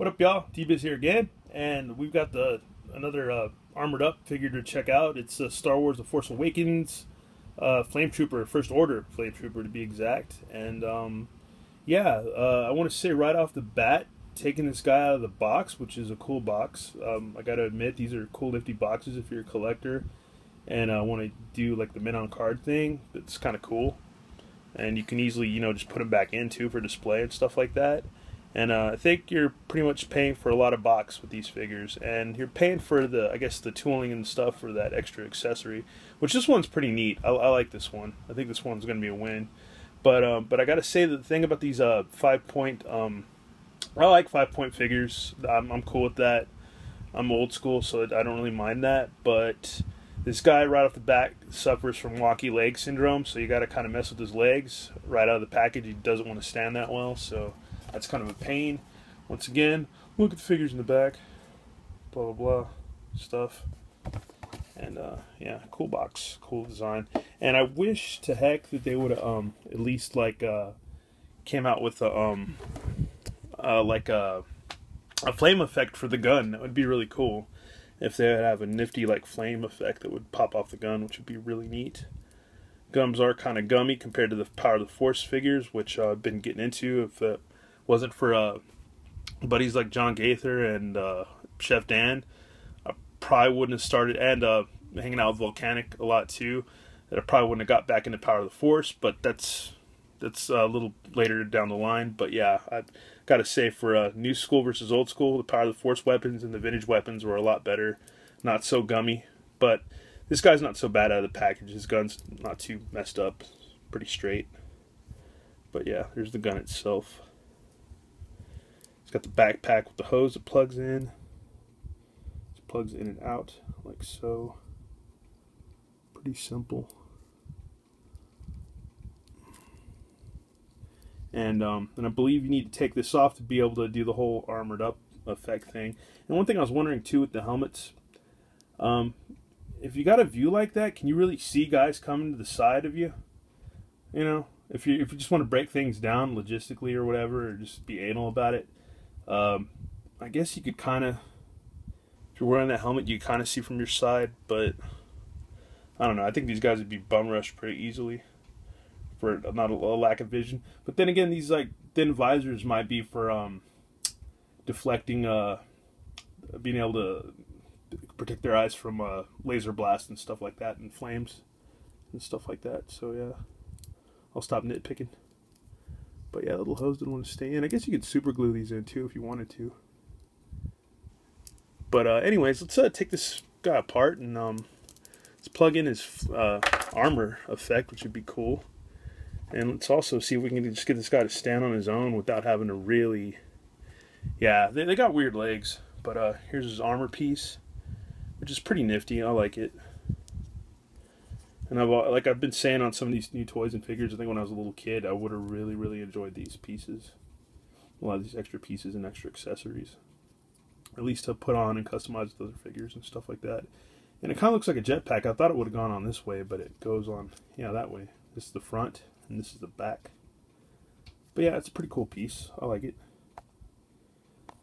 What up, y'all? T-Biz here again, and we've got another armored up figure to check out. It's Star Wars: The Force Awakens Flametrooper, First Order Flametrooper to be exact. And I want to say right off the bat, taking this guy out of the box, which is a cool box. I gotta admit, these are cool, nifty boxes if you're a collector and want to do like the mint on card thing. That's kind of cool, and you can easily, just put them back in too for display and stuff like that. And I think you're pretty much paying for a lot of box with these figures, and you're paying for the tooling and stuff for that extra accessory, which this one's pretty neat. I like this one. I think this one's going to be a win. But I got to say the thing about these 5-point, I like 5-point figures. I'm cool with that. I'm old school, so I don't really mind that. But this guy right off the bat suffers from wonky leg syndrome, so you got to kind of mess with his legs right out of the package. He doesn't want to stand that well, so that's kind of a pain. Once again, look at the figures in the back. Blah, blah, blah stuff. And, yeah, cool box. Cool design. And I wish to heck that they would have, at least, came out with a flame effect for the gun. That would be really cool. If they would have a nifty, flame effect that would pop off the gun, which would be really neat. Gums are kind of gummy compared to the Power of the Force figures, which I've been getting into. If it wasn't for buddies like John Gaither and Chef Dan, I probably wouldn't have started, and hanging out with Volcanic a lot too, that I probably wouldn't have got back into Power of the Force, but that's a little later down the line. But yeah, I've got to say, for new school versus old school, the Power of the Force weapons and the vintage weapons were a lot better. Not so gummy, but this guy's not so bad out of the package. His gun's not too messed up, pretty straight. But yeah, there's the gun itself. It's got the backpack with the hose that plugs in. It plugs in and out like so. Pretty simple. And I believe you need to take this off to be able to do the whole armored up effect thing. And one thing I was wondering too with the helmets, if you got a view like that, can you really see guys coming to the side of you? If you just want to break things down logistically or whatever, or just be anal about it, I guess you could kind of, if you're wearing that helmet, you kind of see from your side. But I don't know. I think these guys would be bum rushed pretty easily for not a lack of vision. But then again, these thin visors might be for deflecting, being able to protect their eyes from laser blast and stuff like that, and flames and stuff like that. So yeah, I'll stop nitpicking. But yeah, the little hose didn't want to stay in. I guess you could super glue these in too if you wanted to. But anyways, let's take this guy apart and let's plug in his armor effect, which would be cool. And let's also see if we can just get this guy to stand on his own without having to really... Yeah, they got weird legs. But here's his armor piece, which is pretty nifty. I like it. And I've been saying on some of these new toys and figures, I think when I was a little kid, I would have really, really enjoyed these pieces. A lot of these extra pieces and extra accessories. At least to put on and customize with other figures and stuff like that. And it kind of looks like a jetpack. I thought it would have gone on this way, but it goes on, that way. This is the front, and this is the back. But yeah, it's a pretty cool piece. I like it.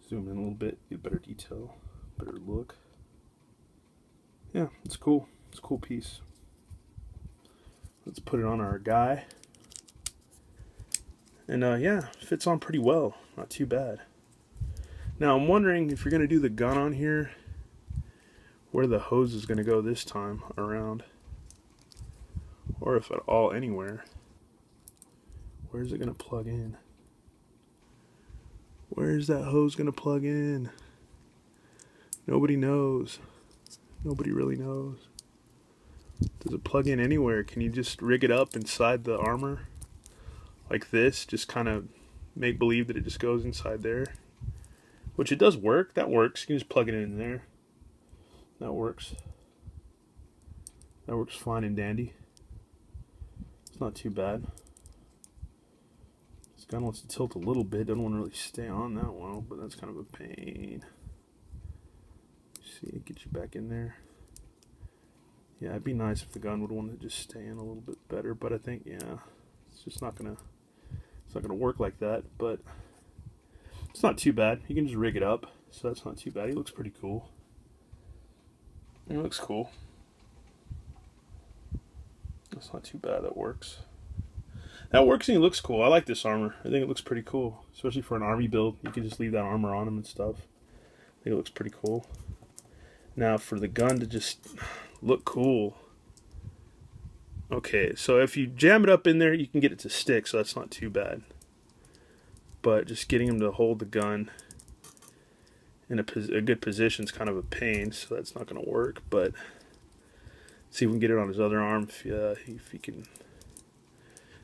Zoom in a little bit, get better detail, better look. Yeah, it's cool. It's a cool piece. Let's put it on our guy. And yeah, fits on pretty well. Not too bad. Now I'm wondering if you're going to do the gun on here, where the hose is going to go this time around. Or if at all anywhere. Where's it going to plug in? Where's that hose going to plug in? Nobody knows. Nobody really knows. Does it plug in anywhere? Can you just rig it up inside the armor? Like this? Just kind of make believe that it just goes inside there. Which it does work. That works. You can just plug it in there. That works. That works fine and dandy. It's not too bad. This gun wants to tilt a little bit. Doesn't want to really stay on that well, but that's kind of a pain. See, get you back in there. Yeah, it'd be nice if the gun would want to just stay in a little bit better, but I think, yeah, it's just not gonna work like that. But It's not too bad. You can just rig it up, so that's not too bad. He looks pretty cool. He looks cool. That's not too bad. That works. That works and he looks cool. I like this armor. I think it looks pretty cool, especially for an army build. You can just leave that armor on him and stuff. I think it looks pretty cool. Now for the gun to just look cool. Okay, so if you jam it up in there, you can get it to stick, so that's not too bad. But just getting him to hold the gun in a good position is kind of a pain, so that's not going to work. But see if we can get it on his other arm if he can.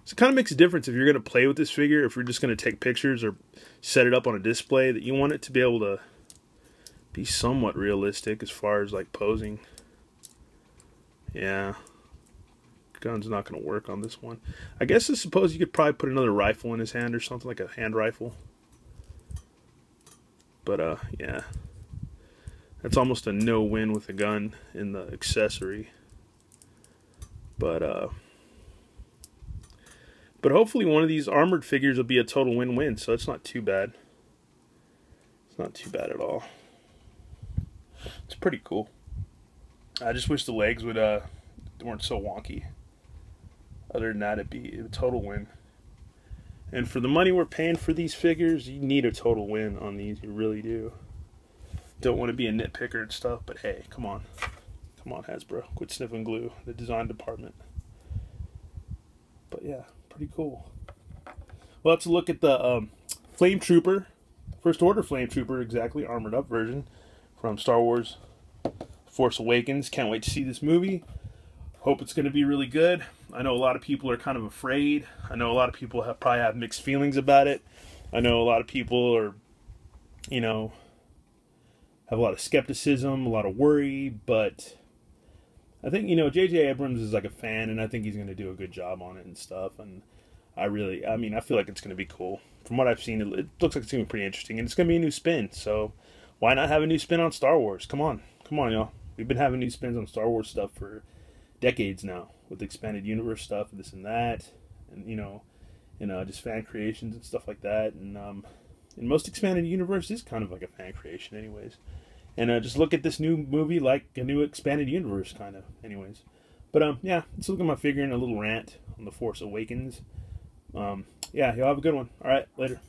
So it kind of makes a difference if you're going to play with this figure, if you're just going to take pictures or set it up on a display, that you want it to be able to be somewhat realistic as far as like posing. Yeah. Gun's not going to work on this one. I guess I suppose you could probably put another rifle in his hand or something, like a hand rifle. But yeah. That's almost a no-win with the gun in the accessory. But hopefully one of these armored figures will be a total win-win, so it's not too bad. It's not too bad at all. It's pretty cool. I just wish the legs would weren't so wonky. Other than that, it'd be a total win. And for the money we're paying for these figures, you need a total win on these. You really do. Don't want to be a nitpicker and stuff, but hey, come on. Come on, Hasbro. Quit sniffing glue. The design department. But yeah, pretty cool. Well, let's look at the Flametrooper. First Order Flametrooper, exactly. Armored up version from Star Wars Force Awakens. Can't wait to see this movie. Hope it's going to be really good. I know a lot of people are kind of afraid. I know a lot of people probably have mixed feelings about it. I know a lot of people are, you know, have a lot of skepticism, a lot of worry, but I think, you know, J.J. Abrams is like a fan, and I think he's going to do a good job on it and stuff, and I feel like it's going to be cool. From what I've seen, it looks like it's going to be pretty interesting, and it's going to be a new spin, so why not have a new spin on Star Wars? Come on, y'all. We've been having new spins on Star Wars stuff for decades now, with expanded universe stuff and this and that, and you know, just fan creations and stuff like that, and most expanded universe is kind of like a fan creation anyways, and just look at this new movie like a new expanded universe kind of anyways. But yeah, let's look at my figure and a little rant on the Force Awakens. Yeah, y'all have a good one. All right, later.